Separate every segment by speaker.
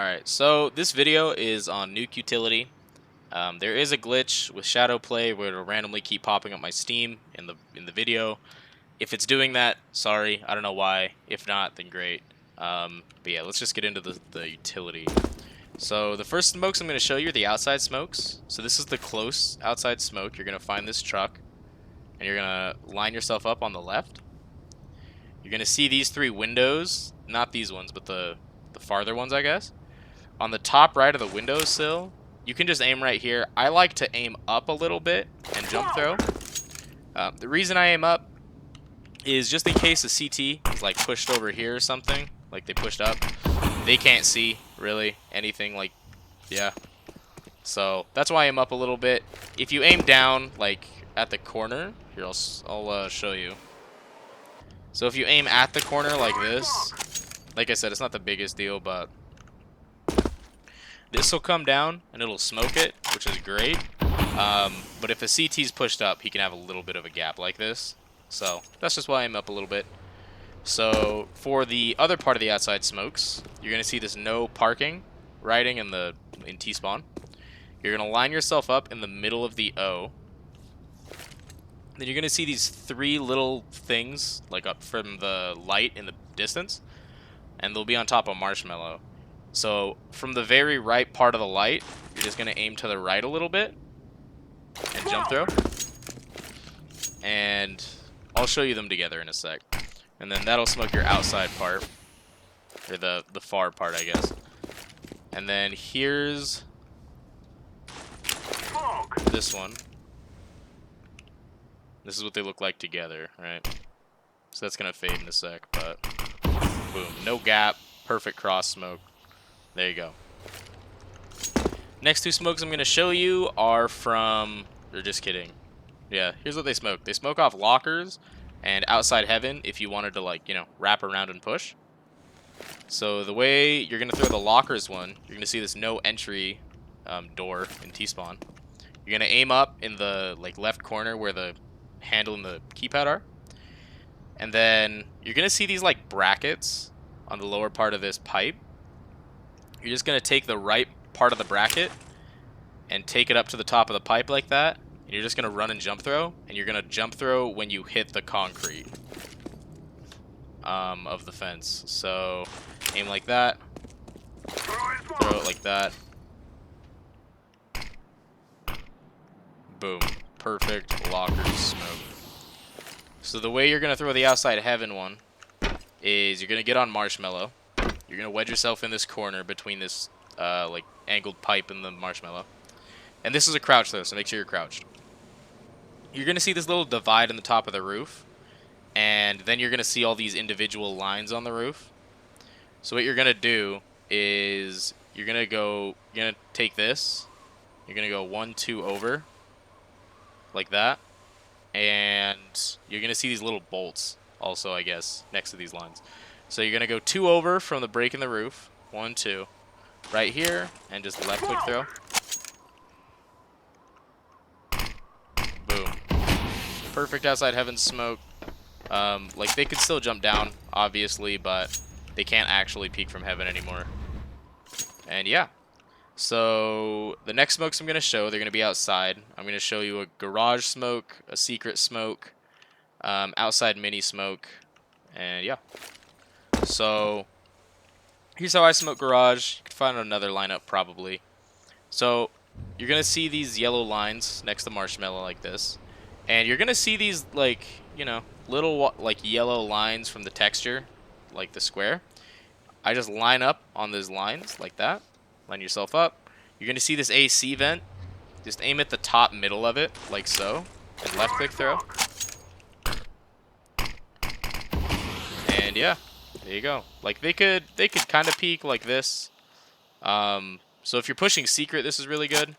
Speaker 1: Alright, so this video is on Nuke Utility. There is a glitch with shadow play where it'll randomly keep popping up my Steam in the video. If it's doing that, sorry, I don't know why. If not, then great. But yeah, let's just get into the utility. So the first smokes I'm going to show you are the outside smokes. So this is the close outside smoke. You're going to find this truck, and you're going to line yourself up on the left. You're going to see these three windows, not these ones, but the farther ones, I guess. On the top right of the windowsill, you can just aim right here. I like to aim up a little bit and jump throw. The reason I aim up is just in case the CT is like pushed over here or something, like they pushed up. They can't see really anything, like, yeah. So that's why I aim up a little bit. If you aim down like at the corner, here I'll show you. So if you aim at the corner like this, like I said, it's not the biggest deal, but this will come down and it'll smoke it, which is great. But if a CT's pushed up, he can have a little bit of a gap like this. So that's just why I'm up a little bit. So for the other part of the outside smokes, you're going to see this no parking writing in T-spawn. You're going to line yourself up in the middle of the O. Then you're going to see these three little things like up from the light in the distance, and they'll be on top of marshmallow. So from the very right part of the light, you're just going to aim to the right a little bit and jump throw. And I'll show you them together in a sec. And then that'll smoke your outside part, or the far part, I guess. And then here's this one. This is what they look like together, right? So that's going to fade in a sec, but boom. No gap, perfect cross smoke. There you go. Next two smokes I'm going to show you are from... Or just kidding. Yeah, here's what they smoke. They smoke off lockers and outside heaven if you wanted to, like, you know, wrap around and push. So the way you're going to throw the lockers one, you're going to see this no entry door in T-spawn. You're going to aim up in the, like, left corner where the handle and the keypad are. And then you're going to see these, like, brackets on the lower part of this pipe. You're just going to take the right part of the bracket and take it up to the top of the pipe like that. And you're just going to run and jump throw. And you're going to jump throw when you hit the concrete of the fence. So aim like that. Throw it like that. Boom. Perfect. Lockers smoke. So the way you're going to throw the outside heaven one is you're going to get on marshmallow. You're going to wedge yourself in this corner between this like angled pipe and the marshmallow. And this is a crouch though, so make sure you're crouched. You're going to see this little divide in the top of the roof. And then you're going to see all these individual lines on the roof. So what you're going to do is you're going to take this. You're going to go 1, 2 over. Like that. And you're going to see these little bolts also, I guess, next to these lines. So you're going to go 2 over from the break in the roof. 1, 2. Right here. And just left click throw. Boom. Perfect outside heaven smoke. Like, they could still jump down, obviously, but they can't actually peek from heaven anymore. And yeah. So the next smokes I'm going to show, they're going to be outside. I'm going to show you a garage smoke, a secret smoke, outside mini smoke, and yeah. So here's how I smoke garage. You can find another lineup probably. So you're going to see these yellow lines next to marshmallow like this. And you're going to see these, like, you know, little like yellow lines from the texture, like the square. I just line up on those lines like that. Line yourself up. You're going to see this AC vent. Just aim at the top middle of it, like so. And left click throw. And yeah, there you go. Like, they could kind of peek like this. So if you're pushing secret, this is really good.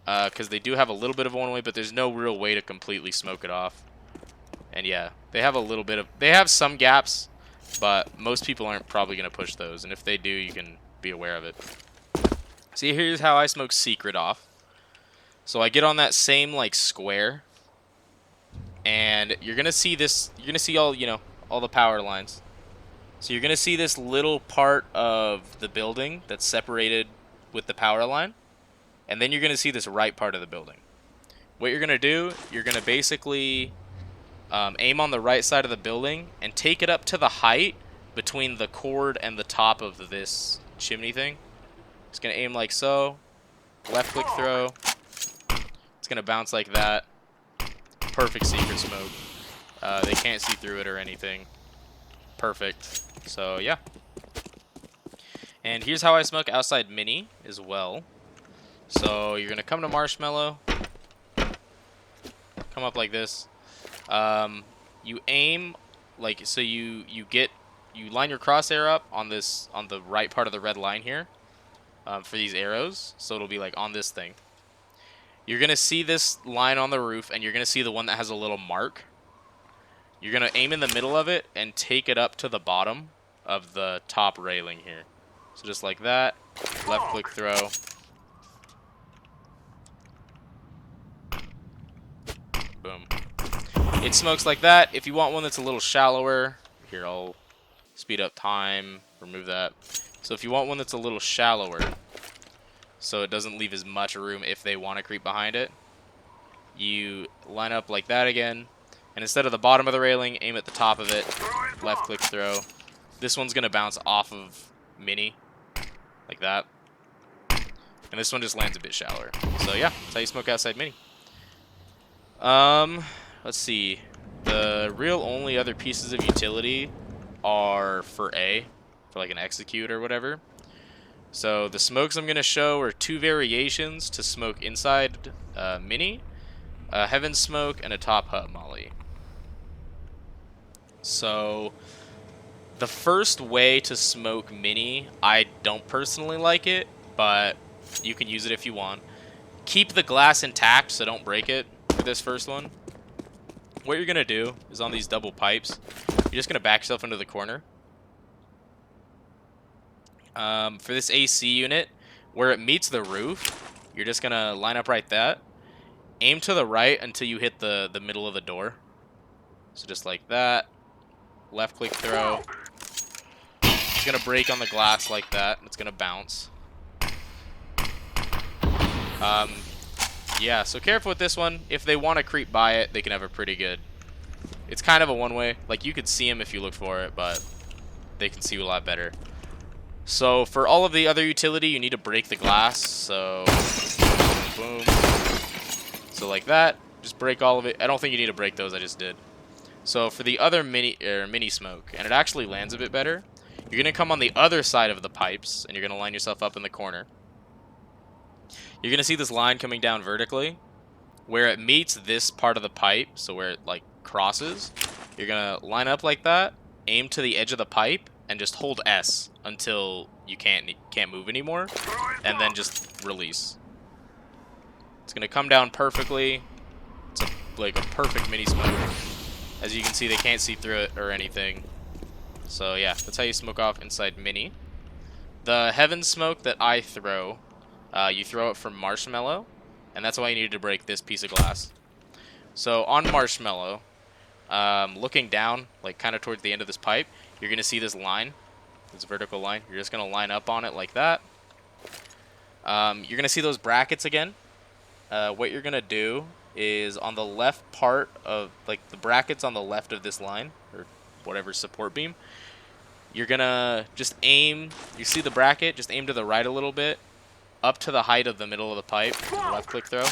Speaker 1: Because they do have a little bit of one way, but there's no real way to completely smoke it off. And yeah, they have a little bit of... They have some gaps, but most people aren't probably going to push those. And if they do, you can be aware of it. See, here's how I smoke secret off. So I get on that same, like, square. And you're going to see this... You're going to see all, you know, all the power lines. So you're going to see this little part of the building that's separated with the power line. And then you're going to see this right part of the building. What you're going to do, you're going to basically aim on the right side of the building and take it up to the height between the cord and the top of this chimney thing. It's going to aim like so. Left click throw. It's going to bounce like that. Perfect secret smoke. They can't see through it or anything. Perfect. So, yeah. And here's how I smoke outside mini as well. So, you're going to come to Marshmallow. Come up like this. You aim, like, so you line your crosshair up on the right part of the red line here for these arrows. So, it'll be, like, on this thing. You're going to see this line on the roof, and you're going to see the one that has a little mark. You're going to aim in the middle of it and take it up to the bottom of the top railing here. So just like that. Left click throw. Boom. It smokes like that. If you want one that's a little shallower, here, I'll speed up time, remove that. So if you want one that's a little shallower, so it doesn't leave as much room if they want to creep behind it, you line up like that again. And instead of the bottom of the railing, aim at the top of it. Left click throw. This one's going to bounce off of mini. Like that. And this one just lands a bit shallower. So yeah, that's how you smoke outside mini. Let's see. The real only other pieces of utility are for A. For like an execute or whatever. So the smokes I'm going to show are two variations to smoke inside mini. Heaven smoke and a top hut molly. So the first way to smoke mini, I don't personally like it, but you can use it if you want. Keep the glass intact, so don't break it for this first one. What you're going to do is on these double pipes, you're just going to back yourself into the corner. For this AC unit, where it meets the roof, you're just going to line up right there. Aim to the right until you hit the middle of the door. So just like that. Left click throw. It's going to break on the glass like that. It's going to bounce. Yeah, so careful with this one. If they want to creep by it, they can have a pretty good... It's kind of a one-way. Like, you could see them if you look for it, but they can see you a lot better. So, for all of the other utility, you need to break the glass. So, boom. So, like that. Just break all of it. I don't think you need to break those. I just did. So, for the other mini smoke, and it actually lands a bit better, you're going to come on the other side of the pipes, and you're going to line yourself up in the corner. You're going to see this line coming down vertically. Where it meets this part of the pipe, so where it, like, crosses, you're going to line up like that, aim to the edge of the pipe, and just hold S until you can't move anymore, and then just release. It's going to come down perfectly. It's like a perfect mini smoke. As you can see, they can't see through it or anything. So yeah, that's how you smoke off inside mini. The heaven smoke that I throw, you throw it from Marshmallow, and that's why you needed to break this piece of glass. So on Marshmallow, looking down, like kind of towards the end of this pipe, you're going to see this line, this vertical line. You're just going to line up on it like that. You're going to see those brackets again. What you're going to do is on the left part of, like, the brackets on the left of this line, or whatever support beam, you're going to just aim, you see the bracket, just aim to the right a little bit, up to the height of the middle of the pipe, left click throw.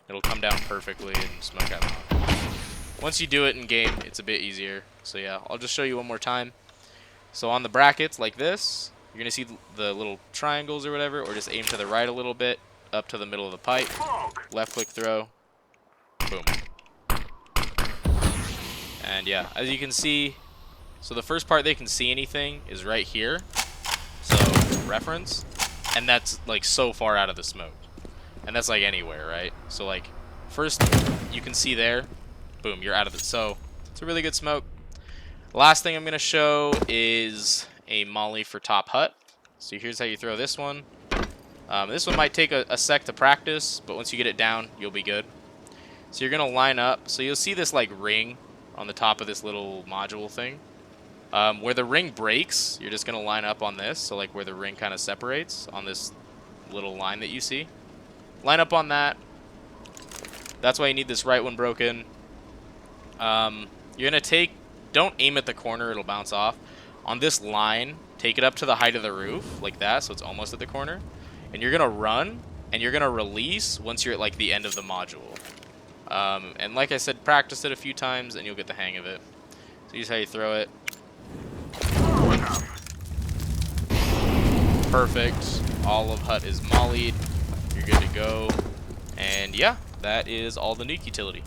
Speaker 1: It'll come down perfectly and smoke out. Once you do it in game, it's a bit easier. So yeah, I'll just show you one more time. So on the brackets like this, you're going to see the little triangles or whatever, or just aim to the right a little bit, up to the middle of the pipe, left click throw, boom. And yeah, as you can see, so the first part they can see anything is right here. So reference, and that's like so far out of the smoke. And that's like anywhere, right? So like first you can see there, boom, you're out of it. So it's a really good smoke. Last thing I'm going to show is a molly for top hut. So here's how you throw this one. This one might take a sec to practice, but once you get it down, you'll be good. So you're going to line up. So you'll see this like ring on the top of this little module thing. Where the ring breaks, you're just going to line up on this. So like where the ring kind of separates on this little line that you see. Line up on that. That's why you need this right one broken. You're going to don't aim at the corner, it'll bounce off. On this line, take it up to the height of the roof, like that, so it's almost at the corner. And you're going to run, and you're going to release once you're at like the end of the module. And like I said, practice it a few times, and you'll get the hang of it. So here's how you throw it. Perfect. All of Hut is mollied. You're good to go. And yeah, that is all the Nuke Utility.